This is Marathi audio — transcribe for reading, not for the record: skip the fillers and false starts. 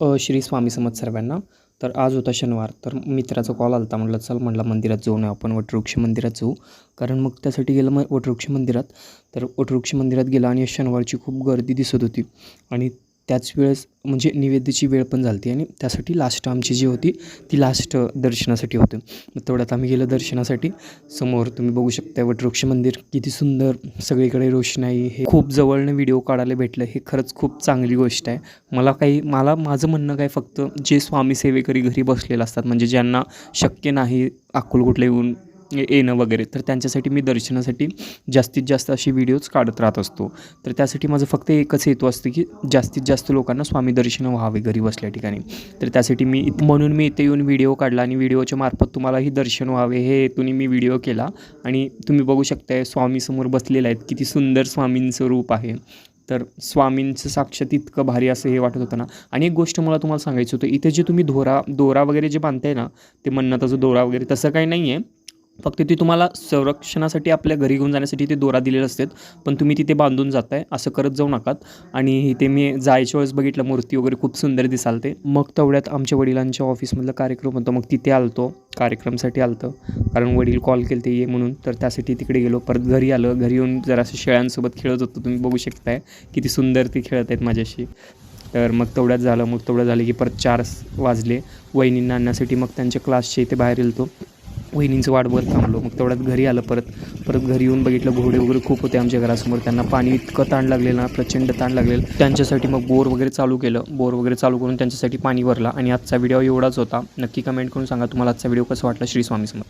श्री स्वामी समर्थ सर्वांना. तर आज होता शनिवार. तर मित्राचा कॉल आला होता. म्हटलं चल म्हटलं मंदिरात जाऊन येऊ आपण, वटवृक्ष मंदिरात जाऊ. कारण मग त्यासाठी गेलं मग वटवृक्ष मंदिरात. तर वटवृक्ष मंदिरात गेलं आणि शनिवारची खूप गर्दी दिसत होती आणि त्याच वेळेस म्हणजे निवेद्याची वेळ पण झाली होती आणि त्यासाठी लास्ट आमची जी होती ती लास्ट दर्शनासाठी होतं. मग तेवढ्यात आम्ही गेलो दर्शनासाठी. समोर तुम्ही बघू शकता वटवृक्ष मंदिर किती सुंदर, सगळीकडे रोषणाई. हे खूप जवळनं व्हिडिओ काढायला भेटलं, हे खरंच खूप चांगली गोष्ट आहे. माझं म्हणणं काय, फक्त जे स्वामी सेवेकरी घरी बसलेले असतात, म्हणजे ज्यांना शक्य नाही अक्कलकोटला येणं वगैरे, तर त्यांच्यासाठी मी दर्शनासाठी जास्तीत जास्त अशी व्हिडिओज काढत राहत असतो. तर त्यासाठी माझं फक्त एकच हेतू असतं की जास्तीत जास्त लोकांना स्वामी दर्शन व्हावे घरी बसल्या ठिकाणी. तर त्यासाठी म्हणून मी इथे येऊन व्हिडिओ काढला आणि व्हिडिओच्या मार्फत तुम्हालाही दर्शन व्हावे हे हेतूने मी व्हिडिओ केला. आणि तुम्ही बघू शकताय स्वामी समोर बसलेले आहेत, किती सुंदर स्वामींचं रूप आहे. तर स्वामींचं साक्षात इतकं भारी असं हे वाटत होतं ना. आणि एक गोष्ट मला तुम्हाला सांगायचं होतं, इथे जे तुम्ही दोरा वगैरे जे बांधताय ना, ते मन्नताचं दोरा वगैरे तसं काही नाही आहे. फक्त ते तुम्हाला संरक्षणासाठी आपल्या घरी घेऊन जाण्यासाठी ते दोरा दिलेले असतात, पण तुम्ही तिथे बांधून जाताय असं करत जाऊ नकात. आणि इथे मी जायच्या वेळेस बघितलं मूर्ती वगैरे खूप सुंदर दिसाल ते. मग तेवढ्यात आमच्या वडिलांच्या ऑफिसमधलं कार्यक्रम होतं, मग तिथे आलतो कार्यक्रमसाठी आलतं, कारण वडील कॉल केले ते ये म्हणून. तर त्यासाठी तिकडे गेलो. परत घरी आलं. घरी येऊन जरासं शेळ्यांसोबत खेळत होतो. तुम्ही बघू शकताय किती सुंदर ते खेळत आहेत माझ्याशी. तर मग तेवढं झालं की परत 4 वाजले. वहिनींना आणण्यासाठी मग त्यांच्या क्लासच्या इथे बाहेर गेलतो. वहिनींचं वाट बघत थांबलो. मग तेवढ्यात घरी आलं. परत घरी येऊन बघितलं घोडे वगैरे खूप होते आमच्या घरासमोर. त्यांना पाणी इतकं ताण लागलेलं ना, प्रचंड ताण लागलेलं. त्यांच्यासाठी मग बोर वगैरे चालू करून त्यांच्यासाठी पाणी भरला. आणि आजचा व्हिडिओ एवढाच होता. नक्की कमेंट करून सांगा तुम्हाला आजचा व्हिडिओ कसा वाटला. श्री स्वामी समर्थ.